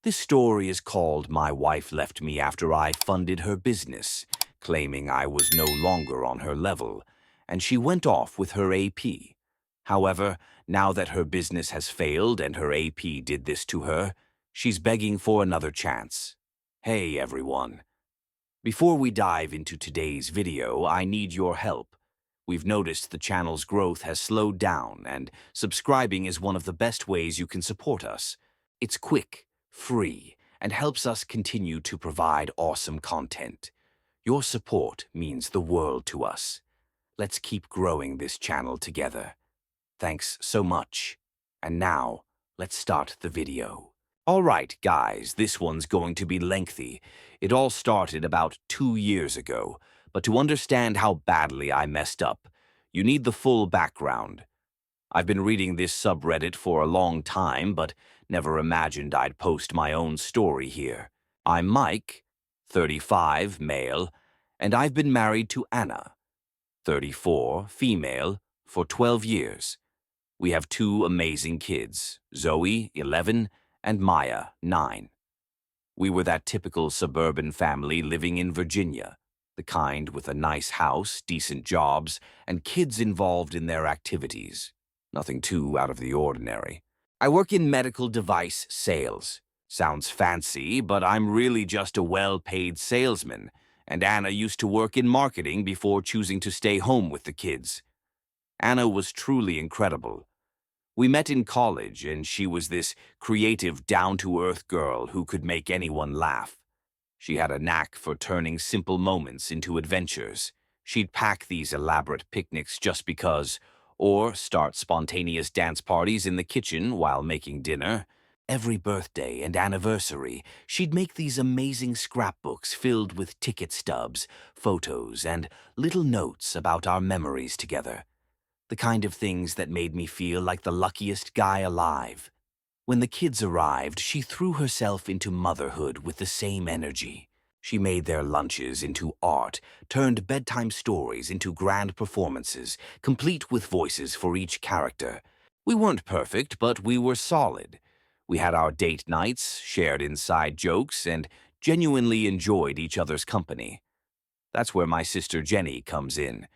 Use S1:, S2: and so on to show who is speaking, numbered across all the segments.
S1: This story is called My Wife Left Me After I Funded Her Business, claiming I was no longer on her level, and she went off with her AP. However, now that her business has failed and her AP did this to her, she's begging for another chance. Hey everyone. Before we dive into today's video, I need your help. We've noticed the channel's growth has slowed down, and subscribing is one of the best ways you can support us. It's quick, free, and helps us continue to provide awesome content. Your support means the world to us. Let's keep growing this channel together. Thanks so much. And now, let's start the video. Alright guys, this one's going to be lengthy. It all started about 2 years ago, but to understand how badly I messed up, you need the full background. I've been reading this subreddit for a long time, but never imagined I'd post my own story here. I'm Mike, 35, male, and I've been married to Anna, 34, female, for 12 years. We have 2 amazing kids, Zoe, 11, and Maya, 9. We were that typical suburban family living in Virginia, the kind with a nice house, decent jobs, and kids involved in their activities. Nothing too out of the ordinary. I work in medical device sales. Sounds fancy, but I'm really just a well-paid salesman, and Anna used to work in marketing before choosing to stay home with the kids. Anna was truly incredible. We met in college, and she was this creative, down-to-earth girl who could make anyone laugh. She had a knack for turning simple moments into adventures. She'd pack these elaborate picnics just because, or start spontaneous dance parties in the kitchen while making dinner. Every birthday and anniversary, she'd make these amazing scrapbooks filled with ticket stubs, photos, and little notes about our memories together. The kind of things that made me feel like the luckiest guy alive. When the kids arrived, she threw herself into motherhood with the same energy. She made their lunches into art, turned bedtime stories into grand performances, complete with voices for each character. We weren't perfect, but we were solid. We had our date nights, shared inside jokes, and genuinely enjoyed each other's company. That's where my sister Jenny comes in.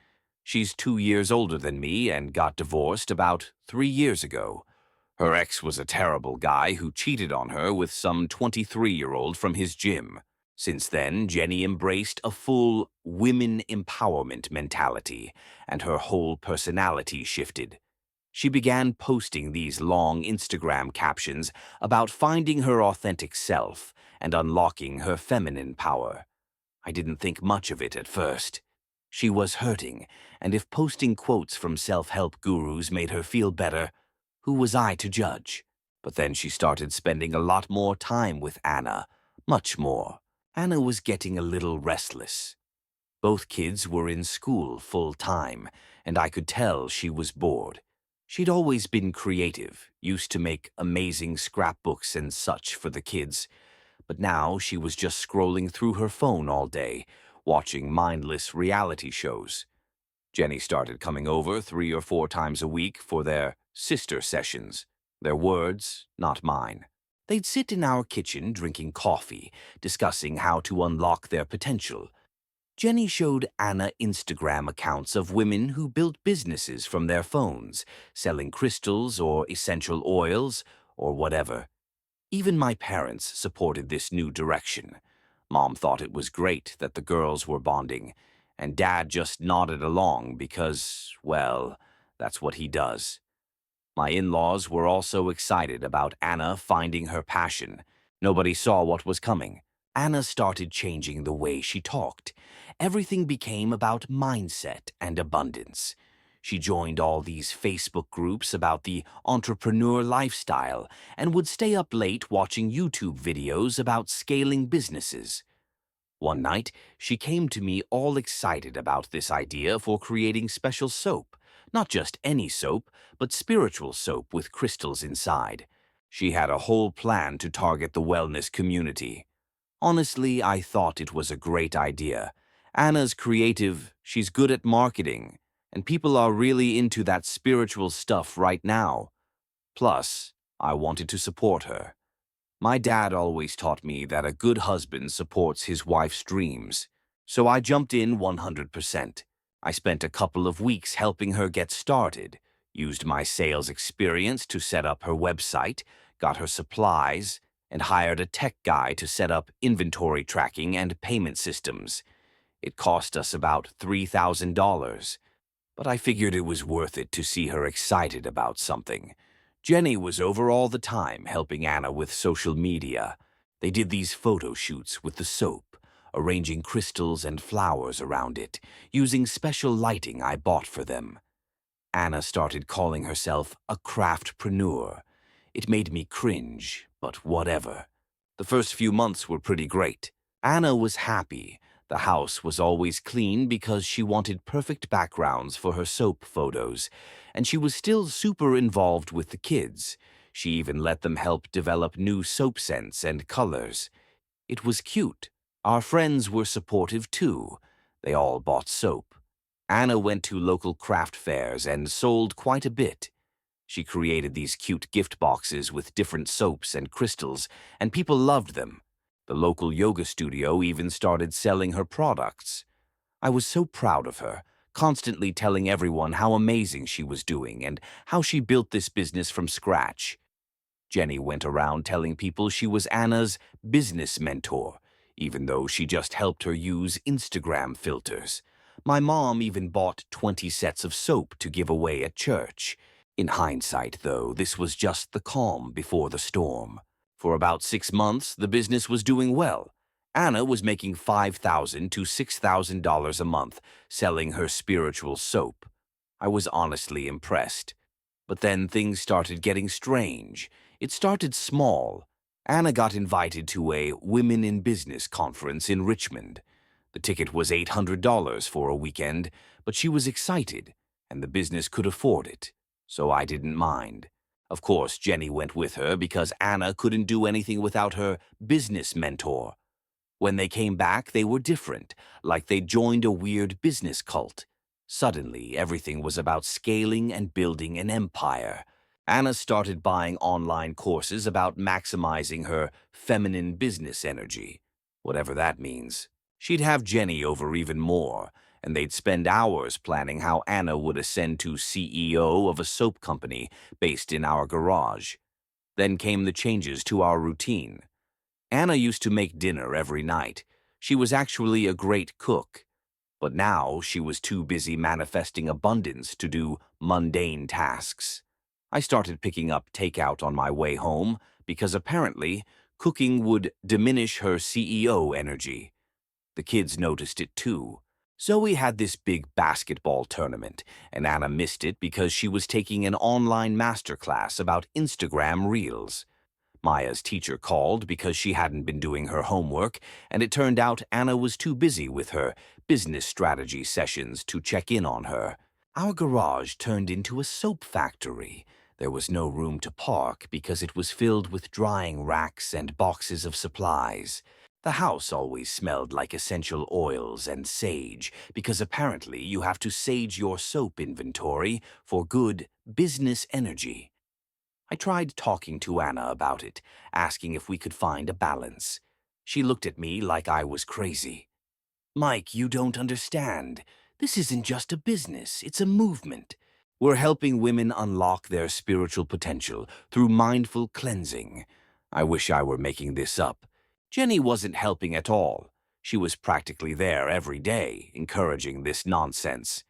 S1: She's 2 years older than me and got divorced about 3 years ago. Her ex was a terrible guy who cheated on her with some 23-year-old from his gym. Since then, Jenny embraced a full women empowerment mentality, and her whole personality shifted. She began posting these long Instagram captions about finding her authentic self and unlocking her feminine power. I didn't think much of it at first. She was hurting, and if posting quotes from self-help gurus made her feel better, who was I to judge? But then she started spending a lot more time with Anna, much more. Anna was getting a little restless. Both kids were in school full-time, and I could tell she was bored. She'd always been creative, used to make amazing scrapbooks and such for the kids, but now she was just scrolling through her phone all day, watching mindless reality shows. Jenny started coming over 3 or 4 times a week for their sister sessions. Their words, not mine. They'd sit in our kitchen drinking coffee, discussing how to unlock their potential. Jenny showed Anna Instagram accounts of women who built businesses from their phones, selling crystals or essential oils or whatever. Even my parents supported this new direction. Mom thought it was great that the girls were bonding, and Dad just nodded along because, well, that's what he does. My in-laws were also excited about Anna finding her passion. Nobody saw what was coming. Anna started changing the way she talked. Everything became about mindset and abundance. She joined all these Facebook groups about the entrepreneur lifestyle and would stay up late watching YouTube videos about scaling businesses. One night, she came to me all excited about this idea for creating special soap. Not just any soap, but spiritual soap with crystals inside. She had a whole plan to target the wellness community. Honestly, I thought it was a great idea. Anna's creative, she's good at marketing, and people are really into that spiritual stuff right now. Plus, I wanted to support her. My dad always taught me that a good husband supports his wife's dreams, so I jumped in 100%. I spent a couple of weeks helping her get started, used my sales experience to set up her website, got her supplies, and hired a tech guy to set up inventory tracking and payment systems. It cost us about $3,000, but I figured it was worth it to see her excited about something. Jenny was over all the time helping Anna with social media. They did these photo shoots with the soap, arranging crystals and flowers around it, using special lighting I bought for them. Anna started calling herself a craftpreneur. It made me cringe, but whatever. The first few months were pretty great. Anna was happy. The house was always clean because she wanted perfect backgrounds for her soap photos, and she was still super involved with the kids. She even let them help develop new soap scents and colors. It was cute. Our friends were supportive too. They all bought soap. Anna went to local craft fairs and sold quite a bit. She created these cute gift boxes with different soaps and crystals, and people loved them. The local yoga studio even started selling her products. I was so proud of her, constantly telling everyone how amazing she was doing and how she built this business from scratch. Jenny went around telling people she was Anna's business mentor, even though she just helped her use Instagram filters. My mom even bought 20 sets of soap to give away at church. In hindsight, though, this was just the calm before the storm. For about 6 months, the business was doing well. Anna was making $5,000 to $6,000 a month selling her spiritual soap. I was honestly impressed. But then things started getting strange. It started small. Anna got invited to a Women in Business conference in Richmond. The ticket was $800 for a weekend, but she was excited, and the business could afford it, so I didn't mind. Of course, Jenny went with her because Anna couldn't do anything without her business mentor. When they came back, they were different, like they joined a weird business cult. Suddenly, everything was about scaling and building an empire. Anna started buying online courses about maximizing her feminine business energy, whatever that means. She'd have Jenny over even more, and they'd spend hours planning how Anna would ascend to CEO of a soap company based in our garage. Then came the changes to our routine. Anna used to make dinner every night. She was actually a great cook. But now she was too busy manifesting abundance to do mundane tasks. I started picking up takeout on my way home because apparently cooking would diminish her CEO energy. The kids noticed it too. Zoe had this big basketball tournament, and Anna missed it because she was taking an online masterclass about Instagram Reels. Maya's teacher called because she hadn't been doing her homework, and it turned out Anna was too busy with her business strategy sessions to check in on her. Our garage turned into a soap factory. There was no room to park because it was filled with drying racks and boxes of supplies. The house always smelled like essential oils and sage because apparently you have to sage your soap inventory for good business energy. I tried talking to Anna about it, asking if we could find a balance. She looked at me like I was crazy. Mike, you don't understand. This isn't just a business, it's a movement. We're helping women unlock their spiritual potential through mindful cleansing. I wish I were making this up. Jenny wasn't helping at all. She was practically there every day, encouraging this nonsense.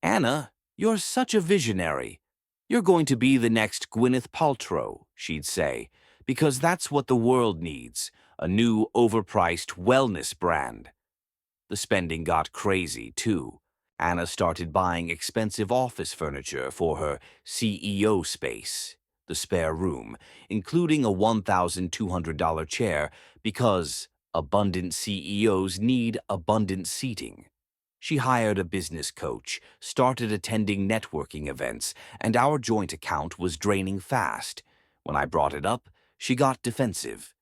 S1: Anna, you're such a visionary. You're going to be the next Gwyneth Paltrow, she'd say, because that's what the world needs, a new overpriced wellness brand. The spending got crazy, too. Anna started buying expensive office furniture for her CEO space, the spare room, including a $1,200 chair because abundant CEOs need abundant seating. She hired a business coach, started attending networking events, and our joint account was draining fast. When I brought it up, she got defensive.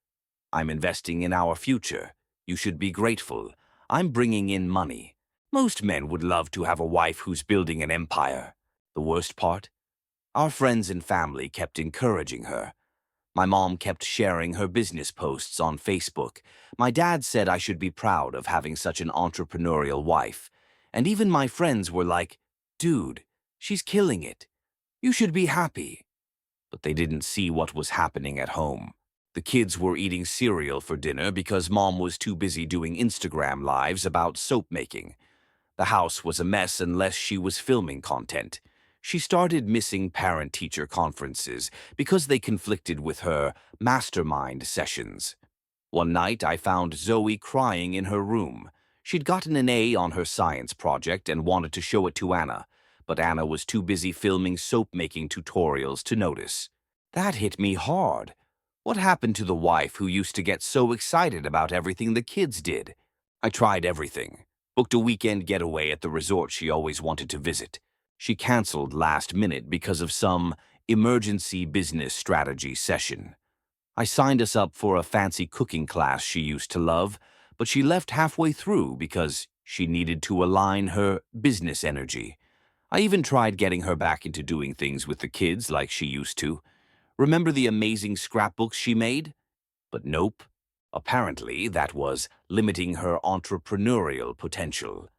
S1: I'm investing in our future. You should be grateful. I'm bringing in money. Most men would love to have a wife who's building an empire. The worst part? Our friends and family kept encouraging her. My mom kept sharing her business posts on Facebook. My dad said I should be proud of having such an entrepreneurial wife. And even my friends were like, "Dude, she's killing it. You should be happy." But they didn't see what was happening at home. The kids were eating cereal for dinner because mom was too busy doing Instagram lives about soap making. The house was a mess unless she was filming content. She started missing parent-teacher conferences because they conflicted with her mastermind sessions. One night, I found Zoe crying in her room. She'd gotten an A on her science project and wanted to show it to Anna, but Anna was too busy filming soap-making tutorials to notice. That hit me hard. What happened to the wife who used to get so excited about everything the kids did? I tried everything. Booked a weekend getaway at the resort she always wanted to visit. She canceled last minute because of some emergency business strategy session. I signed us up for a fancy cooking class she used to love, but she left halfway through because she needed to align her business energy. I even tried getting her back into doing things with the kids like she used to. Remember the amazing scrapbooks she made? But nope. Apparently, that was limiting her entrepreneurial potential.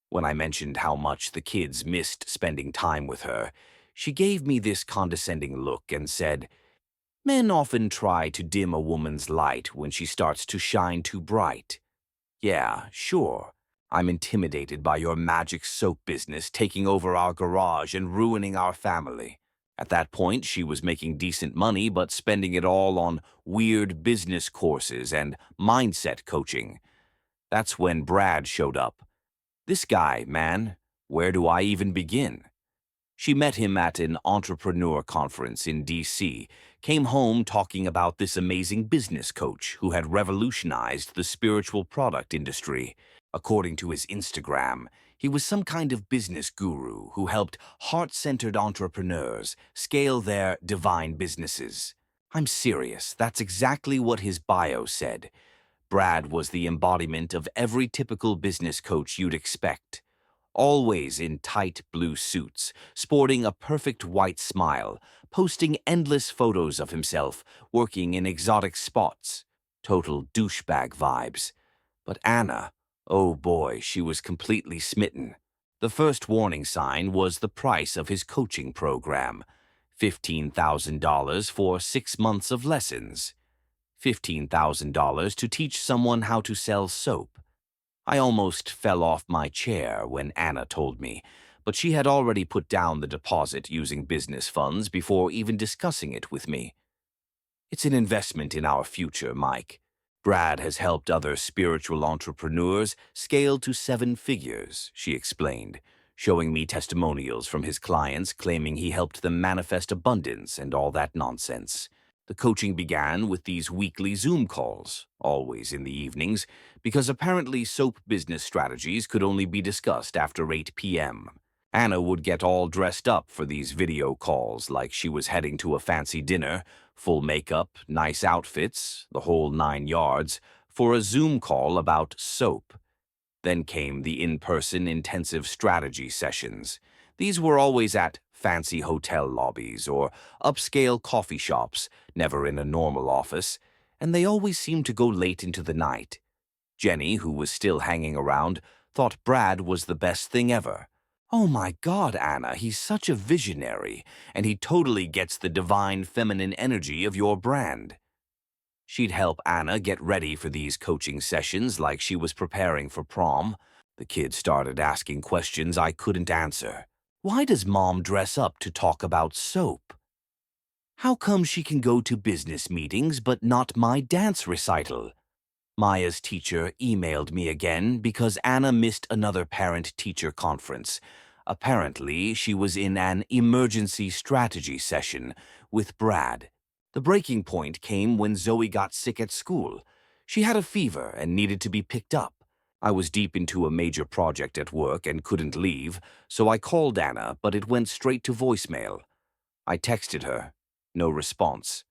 S1: When I mentioned how much the kids missed spending time with her, she gave me this condescending look and said, "Men often try to dim a woman's light when she starts to shine too bright." Yeah, sure. I'm intimidated by your magic soap business taking over our garage and ruining our family. At that point, she was making decent money but spending it all on weird business courses and mindset coaching. That's when Brad showed up. This guy, man, where do I even begin? She met him at an entrepreneur conference in D.C., came home talking about this amazing business coach who had revolutionized the spiritual product industry. According to his Instagram, he was some kind of business guru who helped heart-centered entrepreneurs scale their divine businesses. I'm serious, that's exactly what his bio said. Brad was the embodiment of every typical business coach you'd expect. Always in tight blue suits, sporting a perfect white smile, posting endless photos of himself, working in exotic spots. Total douchebag vibes. But Anna, oh boy, she was completely smitten. The first warning sign was the price of his coaching program. $15,000 for 6 months of lessons. $15,000 to teach someone how to sell soap. I almost fell off my chair when Anna told me, but she had already put down the deposit using business funds before even discussing it with me. It's an investment in our future, Mike. Brad has helped other spiritual entrepreneurs scale to 7 figures, she explained, showing me testimonials from his clients claiming he helped them manifest abundance and all that nonsense. The coaching began with these weekly Zoom calls, always in the evenings, because apparently soap business strategies could only be discussed after 8 p.m. Anna would get all dressed up for these video calls like she was heading to a fancy dinner, full makeup, nice outfits, the whole 9 yards, for a Zoom call about soap. Then came the in-person intensive strategy sessions. These were always at fancy hotel lobbies or upscale coffee shops, never in a normal office, and they always seemed to go late into the night. Jenny, who was still hanging around, thought Brad was the best thing ever. "Oh my God, Anna, he's such a visionary, and he totally gets the divine feminine energy of your brand." She'd help Anna get ready for these coaching sessions like she was preparing for prom. The kids started asking questions I couldn't answer. Why does Mom dress up to talk about soap? How come she can go to business meetings but not my dance recital? Maya's teacher emailed me again because Anna missed another parent-teacher conference. Apparently, she was in an emergency strategy session with Brad. The breaking point came when Zoe got sick at school. She had a fever and needed to be picked up. I was deep into a major project at work and couldn't leave, so I called Anna, but it went straight to voicemail. I texted her. No response.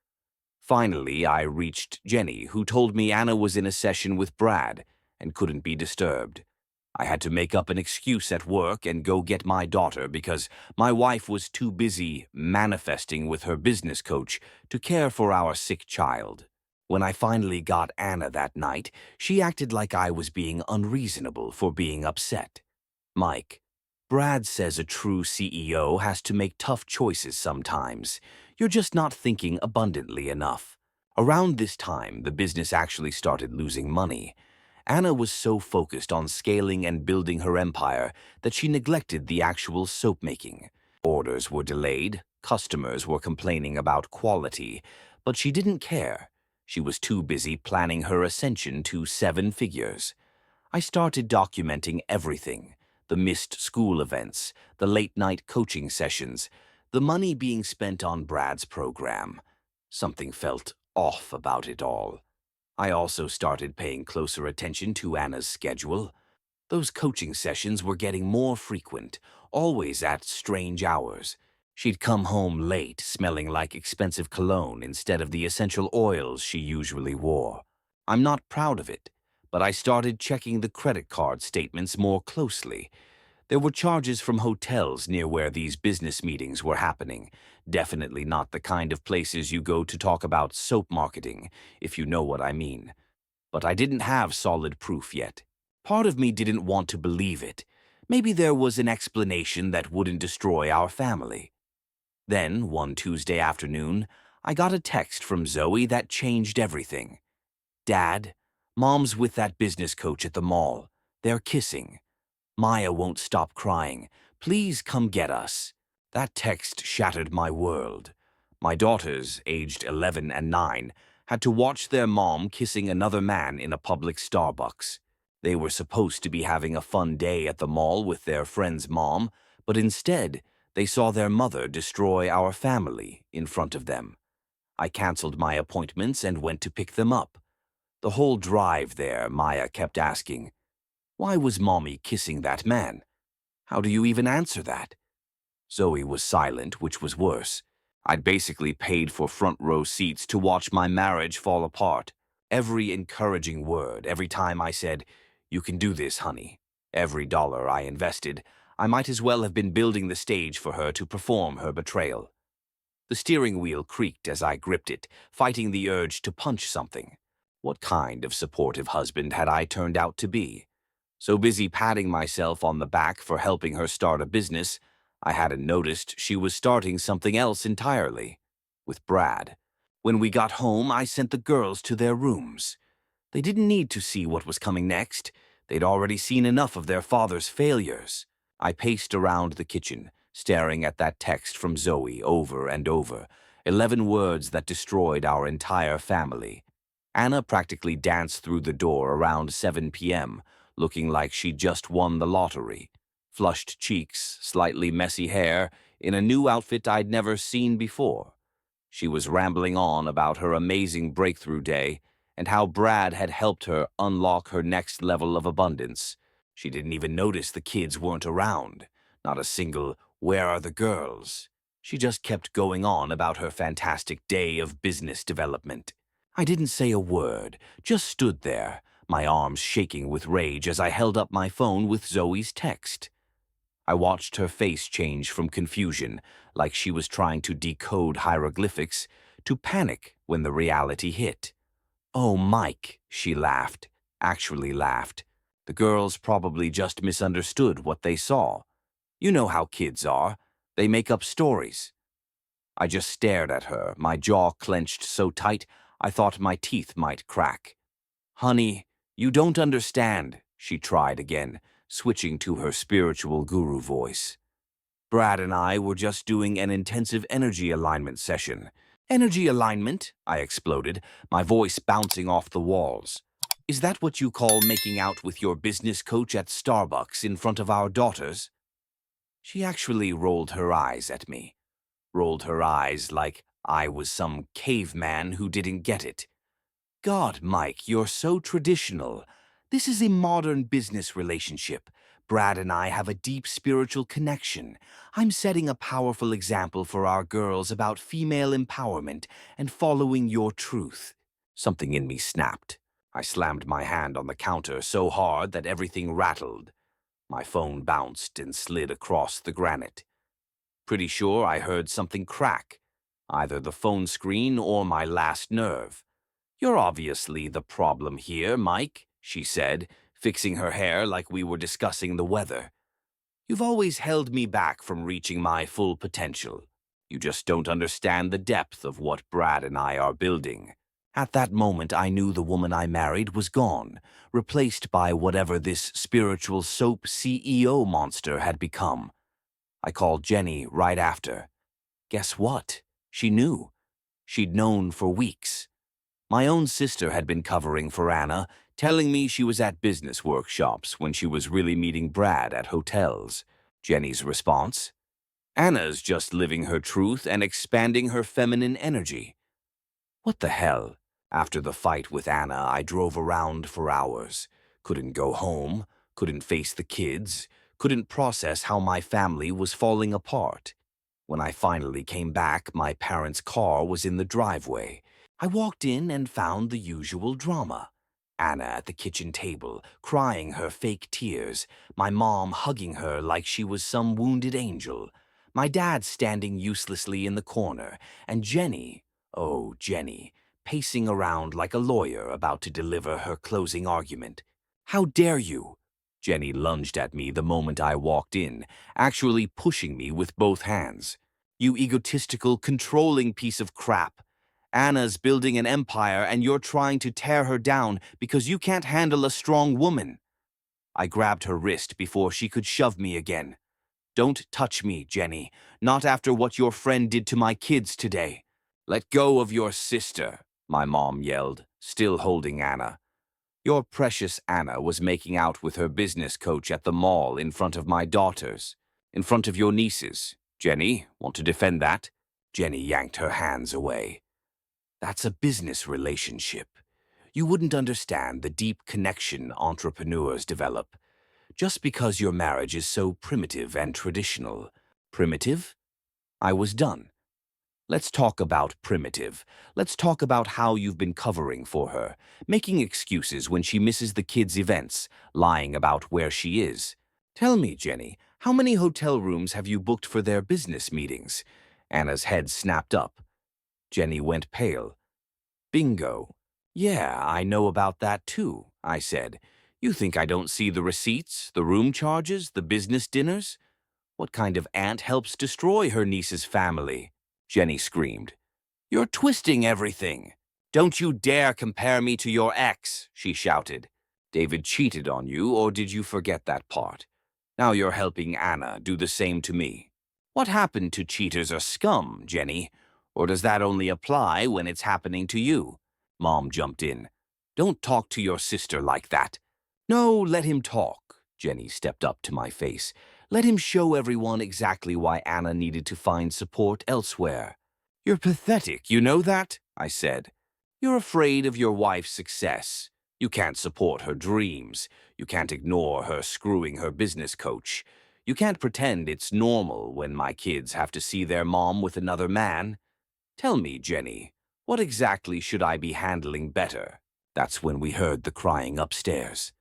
S1: Finally, I reached Jenny, who told me Anna was in a session with Brad and couldn't be disturbed. I had to make up an excuse at work and go get my daughter because my wife was too busy manifesting with her business coach to care for our sick child. When I finally got Anna that night, she acted like I was being unreasonable for being upset. Mike, Brad says a true CEO has to make tough choices sometimes. You're just not thinking abundantly enough. Around this time, the business actually started losing money. Anna was so focused on scaling and building her empire that she neglected the actual soap making. Orders were delayed, customers were complaining about quality, but she didn't care. She was too busy planning her ascension to 7 figures. I started documenting everything: the missed school events, the late-night coaching sessions, the money being spent on Brad's program. Something felt off about it all. I also started paying closer attention to Anna's schedule. Those coaching sessions were getting more frequent, always at strange hours. She'd come home late, smelling like expensive cologne instead of the essential oils she usually wore. I'm not proud of it, but I started checking the credit card statements more closely. There were charges from hotels near where these business meetings were happening. Definitely not the kind of places you go to talk about soap marketing, if you know what I mean. But I didn't have solid proof yet. Part of me didn't want to believe it. Maybe there was an explanation that wouldn't destroy our family. Then, one Tuesday afternoon, I got a text from Zoe that changed everything. "Dad, Mom's with that business coach at the mall. They're kissing. Maya won't stop crying. Please come get us." That text shattered my world. My daughters, aged 11 and 9, had to watch their mom kissing another man in a public Starbucks. They were supposed to be having a fun day at the mall with their friend's mom, but instead, they saw their mother destroy our family in front of them. I canceled my appointments and went to pick them up. The whole drive there, Maya kept asking, "Why was Mommy kissing that man? How do you even answer that?" Zoe was silent, which was worse. I'd basically paid for front row seats to watch my marriage fall apart. Every encouraging word, every time I said, "You can do this, honey," every dollar I invested, I might as well have been building the stage for her to perform her betrayal. The steering wheel creaked as I gripped it, fighting the urge to punch something. What kind of supportive husband had I turned out to be? So busy patting myself on the back for helping her start a business, I hadn't noticed she was starting something else entirely, with Brad. When we got home, I sent the girls to their rooms. They didn't need to see what was coming next. They'd already seen enough of their father's failures. I paced around the kitchen, staring at that text from Zoe over and over, 11 words that destroyed our entire family. Anna practically danced through the door around 7 p.m., looking like she'd just won the lottery. Flushed cheeks, slightly messy hair, in a new outfit I'd never seen before. She was rambling on about her amazing breakthrough day and how Brad had helped her unlock her next level of abundance. She didn't even notice the kids weren't around. Not a single "Where are the girls?" She just kept going on about her fantastic day of business development. I didn't say a word, just stood there, my arms shaking with rage as I held up my phone with Zoe's text. I watched her face change from confusion, like she was trying to decode hieroglyphics, to panic when the reality hit. "Oh, Mike," she laughed, actually laughed. The girls probably just misunderstood what they saw. You know how kids are. They make up stories. I just stared at her, my jaw clenched so tight I thought my teeth might crack. "Honey, you don't understand," she tried again, switching to her spiritual guru voice. "Brad and I were just doing an intensive energy alignment session." "Energy alignment?" I exploded, my voice bouncing off the walls. "Is that what you call making out with your business coach at Starbucks in front of our daughters?" She actually rolled her eyes at me. Rolled her eyes like I was some caveman who didn't get it. "God, Mike, you're so traditional. This is a modern business relationship. Brad and I have a deep spiritual connection. I'm setting a powerful example for our girls about female empowerment and following your truth." Something in me snapped. I slammed my hand on the counter so hard that everything rattled. My phone bounced and slid across the granite. Pretty sure I heard something crack, either the phone screen or my last nerve. "You're obviously the problem here, Mike," she said, fixing her hair like we were discussing the weather. "You've always held me back from reaching my full potential. You just don't understand the depth of what Brad and I are building." At that moment, I knew the woman I married was gone, replaced by whatever this spiritual soap CEO monster had become. I called Jenny right after. Guess what? She knew. She'd known for weeks. My own sister had been covering for Anna, telling me she was at business workshops when she was really meeting Brad at hotels. Jenny's response? "Anna's just living her truth and expanding her feminine energy." What the hell? After the fight with Anna, I drove around for hours. Couldn't go home, couldn't face the kids, couldn't process how my family was falling apart. When I finally came back, my parents' car was in the driveway. I walked in and found the usual drama. Anna at the kitchen table, crying her fake tears, my mom hugging her like she was some wounded angel, my dad standing uselessly in the corner, and Jenny, oh, Jenny, pacing around like a lawyer about to deliver her closing argument. "How dare you?" Jenny lunged at me the moment I walked in, actually pushing me with both hands. "You egotistical, controlling piece of crap. Anna's building an empire and you're trying to tear her down because you can't handle a strong woman." I grabbed her wrist before she could shove me again. "Don't touch me, Jenny, not after what your friend did to my kids today." "Let go of your sister," my mom yelled, still holding Anna. "Your precious Anna was making out with her business coach at the mall in front of my daughters, in front of your nieces. Jenny, want to defend that?" Jenny yanked her hands away. "That's a business relationship. You wouldn't understand the deep connection entrepreneurs develop. Just because your marriage is so primitive and traditional." Primitive? I was done. "Let's talk about primitive. Let's talk about how you've been covering for her, making excuses when she misses the kids' events, lying about where she is. Tell me, Jenny, how many hotel rooms have you booked for their business meetings?" Anna's head snapped up. Jenny went pale. "Bingo. Yeah, I know about that too," I said. "You think I don't see the receipts, the room charges, the business dinners? What kind of aunt helps destroy her niece's family?" Jenny screamed. "You're twisting everything. Don't you dare compare me to your ex," she shouted. "David cheated on you, or did you forget that part? Now you're helping Anna do the same to me. What happened to cheaters or scum, Jenny? Or does that only apply when it's happening to you?" Mom jumped in. "Don't talk to your sister like that." "No, let him talk." Jenny stepped up to my face. "Let him show everyone exactly why Anna needed to find support elsewhere." "You're pathetic, you know that?" I said. "You're afraid of your wife's success. You can't support her dreams. You can't ignore her screwing her business coach. You can't pretend it's normal when my kids have to see their mom with another man. Tell me, Jenny, what exactly should I be handling better?" That's when we heard the crying upstairs.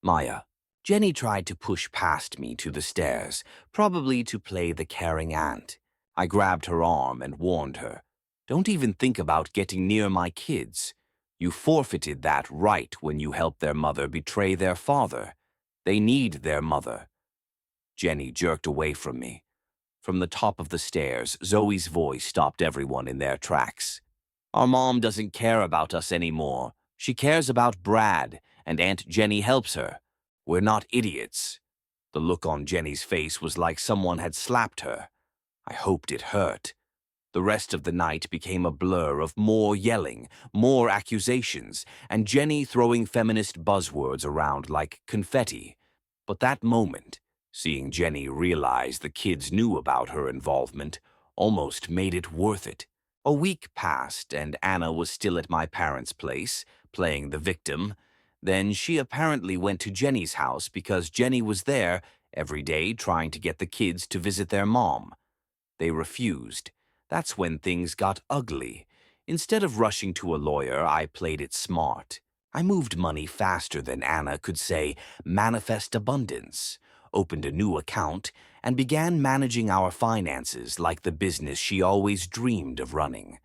S1: "Maya." Jenny tried to push past me to the stairs, probably to play the caring aunt. I grabbed her arm and warned her. "Don't even think about getting near my kids. You forfeited that right when you helped their mother betray their father. They need their mother." Jenny jerked away from me. From the top of the stairs, Zoe's voice stopped everyone in their tracks. "Our mom doesn't care about us anymore. She cares about Brad, and Aunt Jenny helps her. We're not idiots." The look on Jenny's face was like someone had slapped her. I hoped it hurt. The rest of the night became a blur of more yelling, more accusations, and Jenny throwing feminist buzzwords around like confetti. But that moment, seeing Jenny realize the kids knew about her involvement, almost made it worth it. A week passed, and Anna was still at my parents' place, playing the victim. Then she apparently went to Jenny's house because Jenny was there every day trying to get the kids to visit their mom. They refused. That's when things got ugly. Instead of rushing to a lawyer, I played it smart. I moved money faster than Anna could say, "manifest abundance." opened a new account, and began managing our finances like the business she always dreamed of running.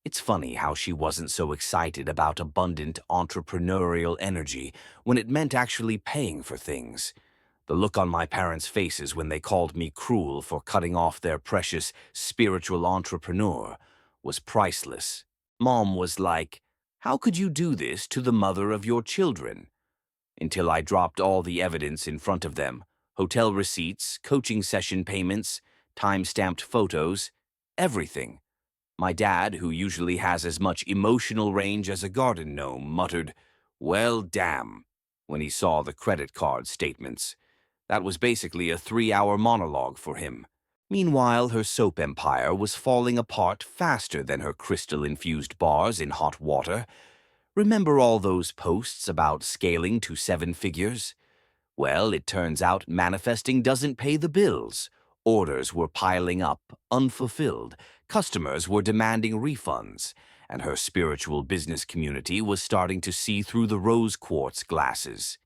S1: It's funny how she wasn't so excited about abundant entrepreneurial energy when it meant actually paying for things. The look on my parents' faces when they called me cruel for cutting off their precious spiritual entrepreneur was priceless. Mom was like, "How could you do this to the mother of your children?" Until I dropped all the evidence in front of them: hotel receipts, coaching session payments, time-stamped photos, everything. My dad, who usually has as much emotional range as a garden gnome, muttered, "Well, damn," when he saw the credit card statements. That was basically a 3-hour monologue for him. Meanwhile, her soap empire was falling apart faster than her crystal-infused bars in hot water. Remember all those posts about scaling to 7 figures? Well, it turns out manifesting doesn't pay the bills. Orders were piling up, unfulfilled. Customers were demanding refunds, and her spiritual business community was starting to see through the rose quartz glasses.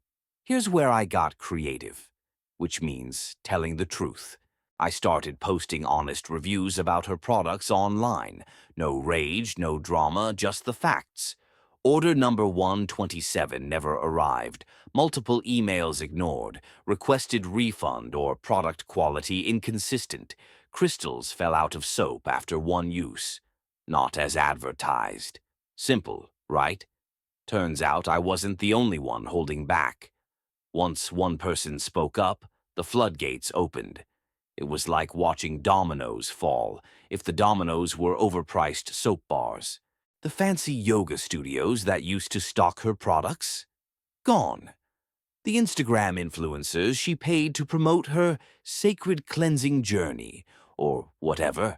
S1: Here's where I got creative, which means telling the truth. I started posting honest reviews about her products online. No rage, no drama, just the facts. Order number 127 never arrived, multiple emails ignored, requested refund or product quality inconsistent, crystals fell out of soap after one use. Not as advertised. Simple, right? Turns out I wasn't the only one holding back. Once one person spoke up, the floodgates opened. It was like watching dominoes fall, if the dominoes were overpriced soap bars. The fancy yoga studios that used to stock her products? Gone. The Instagram influencers she paid to promote her sacred cleansing journey, or whatever.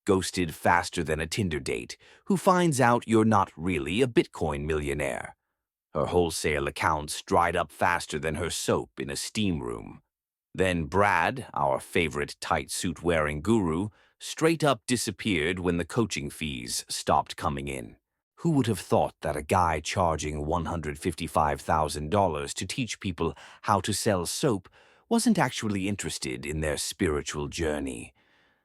S1: Ghosted faster than a Tinder date, who finds out you're not really a Bitcoin millionaire. Her wholesale accounts dried up faster than her soap in a steam room. Then Brad, our favorite tight suit-wearing guru, straight up disappeared when the coaching fees stopped coming in. Who would have thought that a guy charging $155,000 to teach people how to sell soap wasn't actually interested in their spiritual journey?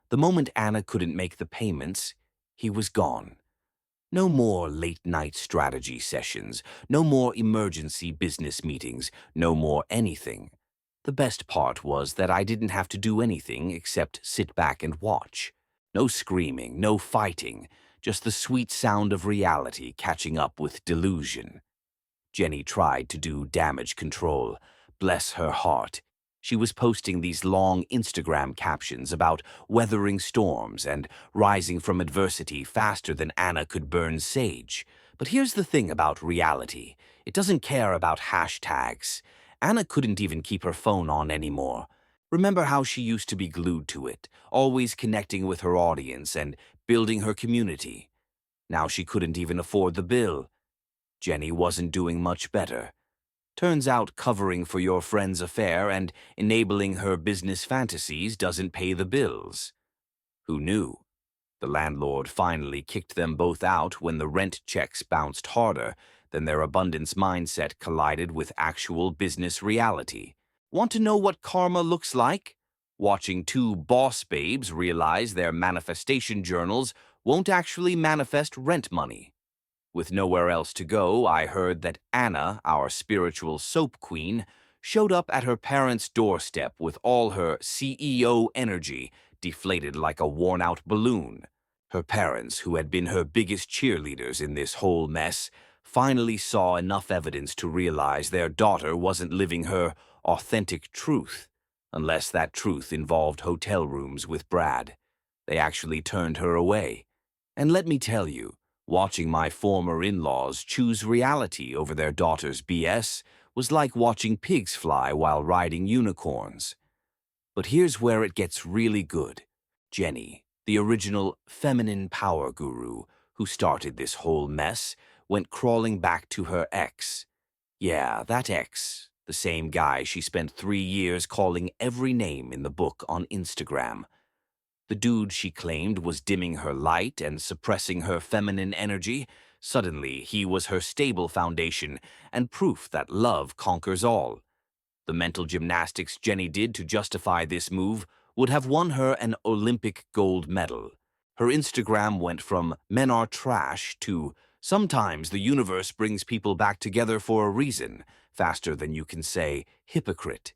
S1: The moment Anna couldn't make the payments, he was gone. No more late-night strategy sessions, no more emergency business meetings, no more anything. The best part was that I didn't have to do anything except sit back and watch. No screaming, no fighting, just the sweet sound of reality catching up with delusion. Jenny tried to do damage control. Bless her heart. She was posting these long Instagram captions about weathering storms and rising from adversity faster than Anna could burn sage. But here's the thing about reality. It doesn't care about hashtags. Anna couldn't even keep her phone on anymore. Remember how she used to be glued to it, always connecting with her audience and building her community? Now she couldn't even afford the bill. Jenny wasn't doing much better. Turns out covering for your friend's affair and enabling her business fantasies doesn't pay the bills. Who knew? The landlord finally kicked them both out when the rent checks bounced harder than their abundance mindset collided with actual business reality. Want to know what karma looks like? Watching two boss babes realize their manifestation journals won't actually manifest rent money. With nowhere else to go, I heard that Anna, our spiritual soap queen, showed up at her parents' doorstep with all her CEO energy deflated like a worn-out balloon. Her parents, who had been her biggest cheerleaders in this whole mess, finally saw enough evidence to realize their daughter wasn't living her authentic truth, unless that truth involved hotel rooms with Brad. They actually turned her away. And let me tell you, watching my former in-laws choose reality over their daughter's BS was like watching pigs fly while riding unicorns. But here's where it gets really good. Jenny, the original feminine power guru who started this whole mess, went crawling back to her ex. Yeah, that ex, the same guy she spent 3 years calling every name in the book on Instagram. The dude she claimed was dimming her light and suppressing her feminine energy. Suddenly, he was her stable foundation and proof that love conquers all. The mental gymnastics Jenny did to justify this move would have won her an Olympic gold medal. Her Instagram went from "men are trash" to "sometimes the universe brings people back together for a reason," faster than you can say "hypocrite."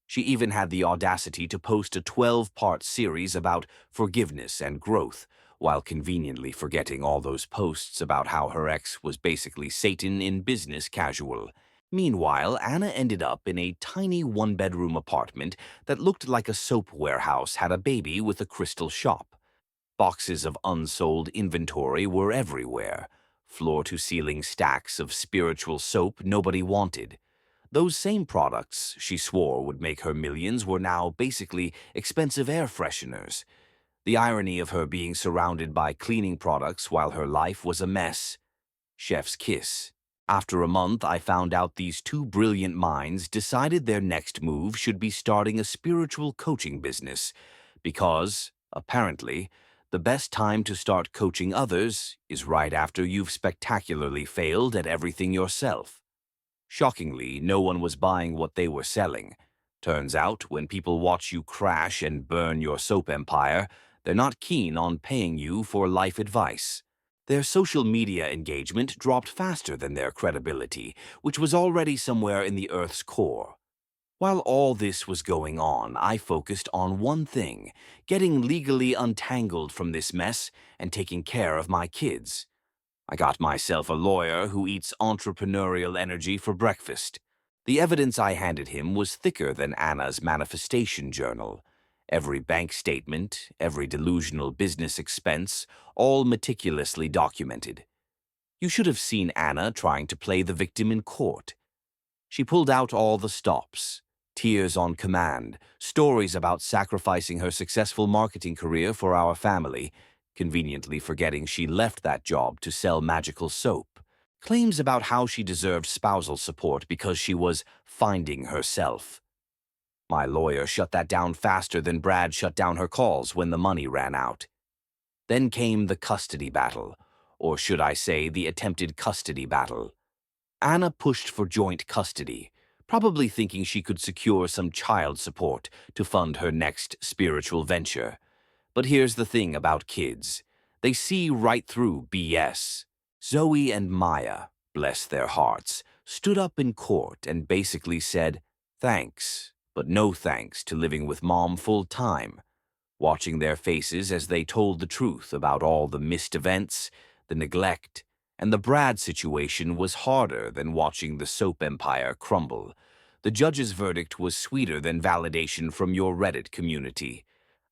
S1: She even had the audacity to post a 12-part series about forgiveness and growth, while conveniently forgetting all those posts about how her ex was basically Satan in business casual. Meanwhile, Anna ended up in a tiny one-bedroom apartment that looked like a soap warehouse had a baby with a crystal shop. Boxes of unsold inventory were everywhere, floor-to-ceiling stacks of spiritual soap nobody wanted. Those same products she swore would make her millions were now basically expensive air fresheners. The irony of her being surrounded by cleaning products while her life was a mess. Chef's kiss. After a month, I found out these two brilliant minds decided their next move should be starting a spiritual coaching business because, apparently, the best time to start coaching others is right after you've spectacularly failed at everything yourself. Shockingly, no one was buying what they were selling. Turns out, when people watch you crash and burn your soap empire, they're not keen on paying you for life advice. Their social media engagement dropped faster than their credibility, which was already somewhere in the Earth's core. While all this was going on, I focused on one thing: getting legally untangled from this mess and taking care of my kids. I got myself a lawyer who eats entrepreneurial energy for breakfast. The evidence I handed him was thicker than Anna's manifestation journal. Every bank statement, every delusional business expense, all meticulously documented. You should have seen Anna trying to play the victim in court. She pulled out all the stops. Tears on command, stories about sacrificing her successful marketing career for our family, conveniently forgetting she left that job to sell magical soap. Claims about how she deserved spousal support because she was finding herself. My lawyer shut that down faster than Brad shut down her calls when the money ran out. Then came the custody battle, or should I say the attempted custody battle. Anna pushed for joint custody, probably thinking she could secure some child support to fund her next spiritual venture. But here's the thing about kids. They see right through BS. Zoe and Maya, bless their hearts, stood up in court and basically said, "Thanks, but no thanks to living with Mom full-time." Watching their faces as they told the truth about all the missed events, the neglect, and the Brad situation was harder than watching the soap empire crumble. The judge's verdict was sweeter than validation from your Reddit community.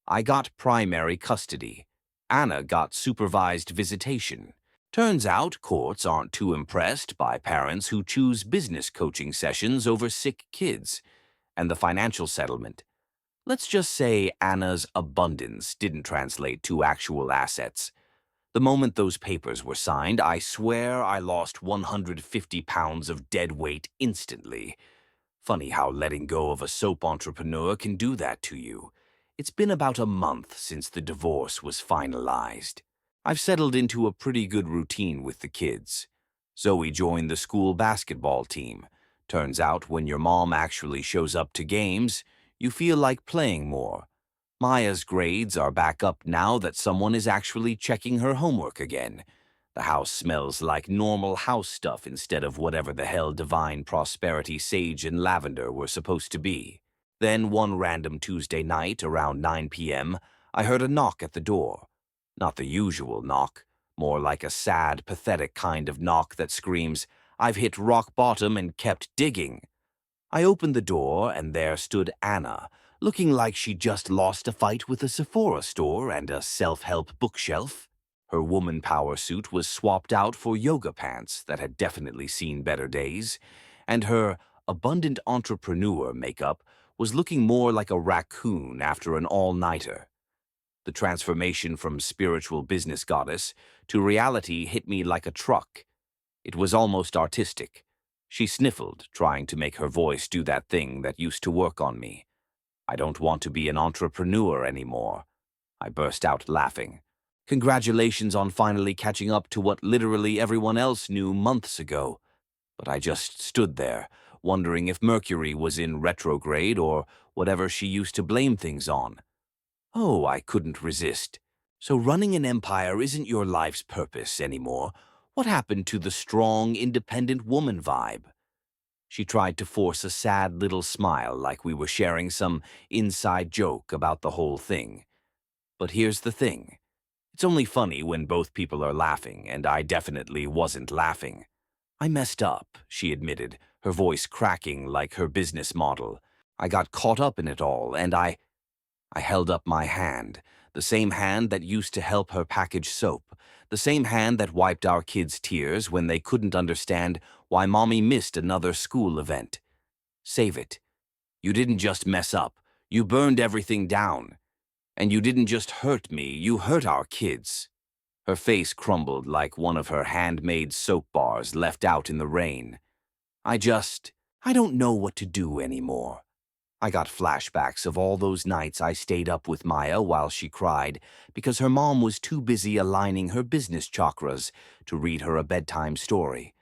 S1: I got primary custody. Anna got supervised visitation. Turns out courts aren't too impressed by parents who choose business coaching sessions over sick kids. And the financial settlement. Let's just say Anna's abundance didn't translate to actual assets. The moment those papers were signed, I swear I lost 150 pounds of dead weight instantly. Funny how letting go of a soap entrepreneur can do that to you. It's been about a month since the divorce was finalized. I've settled into a pretty good routine with the kids. Zoe joined the school basketball team. Turns out when your mom actually shows up to games, you feel like playing more. Maya's grades are back up now that someone is actually checking her homework again. The house smells like normal house stuff instead of whatever the hell divine prosperity sage and lavender were supposed to be. Then one random Tuesday night around 9 p.m., I heard a knock at the door. Not the usual knock, more like a sad, pathetic kind of knock that screams, "I've hit rock bottom and kept digging." I opened the door and there stood Anna, looking like she'd just lost a fight with a Sephora store and a self-help bookshelf. Her woman power suit was swapped out for yoga pants that had definitely seen better days, and her abundant entrepreneur makeup was looking more like a raccoon after an all-nighter. The transformation from spiritual business goddess to reality hit me like a truck. It was almost artistic. She sniffled, trying to make her voice do that thing that used to work on me. "I don't want to be an entrepreneur anymore." I burst out laughing. Congratulations on finally catching up to what literally everyone else knew months ago. But I just stood there, wondering if Mercury was in retrograde or whatever she used to blame things on. Oh, I couldn't resist. So running an empire isn't your life's purpose anymore. What happened to the strong, independent woman vibe? She tried to force a sad little smile like we were sharing some inside joke about the whole thing. But here's the thing. It's only funny when both people are laughing, and I definitely wasn't laughing. I messed up, she admitted, her voice cracking like her business model. I got caught up in it all, and I held up my hand, the same hand that used to help her package soap, the same hand that wiped our kids' tears when they couldn't understand why Mommy missed another school event. Save it. You didn't just mess up, you burned everything down. And you didn't just hurt me, you hurt our kids. Her face crumbled like one of her handmade soap bars left out in the rain. I don't know what to do anymore. I got flashbacks of all those nights I stayed up with Maya while she cried because her mom was too busy aligning her business chakras to read her a bedtime story.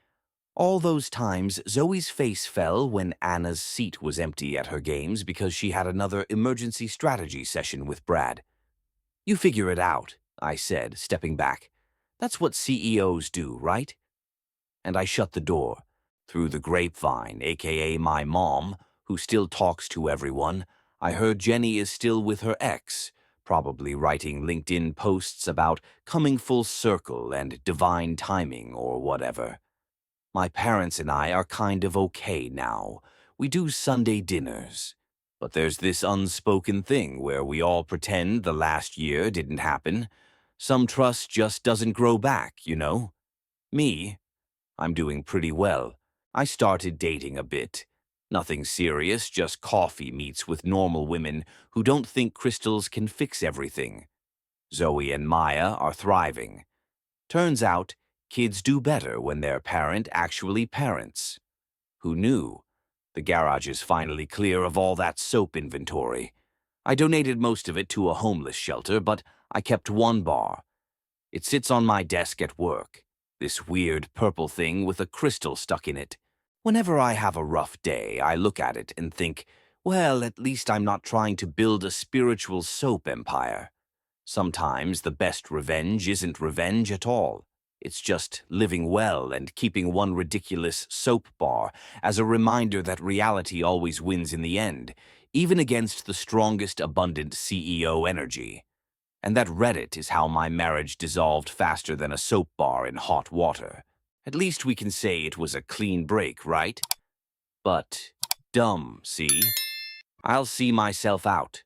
S1: All those times Zoe's face fell when Anna's seat was empty at her games because she had another emergency strategy session with Brad. You figure it out, I said, stepping back. That's what CEOs do, right? And I shut the door. Through the grapevine, aka my mom, who still talks to everyone, I heard Jenny is still with her ex, probably writing LinkedIn posts about coming full circle and divine timing or whatever. My parents and I are kind of okay now. We do Sunday dinners. But there's this unspoken thing where we all pretend the last year didn't happen. Some trust just doesn't grow back, you know? Me, I'm doing pretty well. I started dating a bit. Nothing serious, just coffee meets with normal women who don't think crystals can fix everything. Zoe and Maya are thriving. Turns out, kids do better when their parent actually parents. Who knew? The garage is finally clear of all that soap inventory. I donated most of it to a homeless shelter, but I kept one bar. It sits on my desk at work. This weird purple thing with a crystal stuck in it. Whenever I have a rough day, I look at it and think, well, at least I'm not trying to build a spiritual soap empire. Sometimes the best revenge isn't revenge at all. It's just living well and keeping one ridiculous soap bar as a reminder that reality always wins in the end, even against the strongest abundant CEO energy. And that Reddit is how my marriage dissolved faster than a soap bar in hot water. At least we can say it was a clean break, right? But dumb, see? I'll see myself out.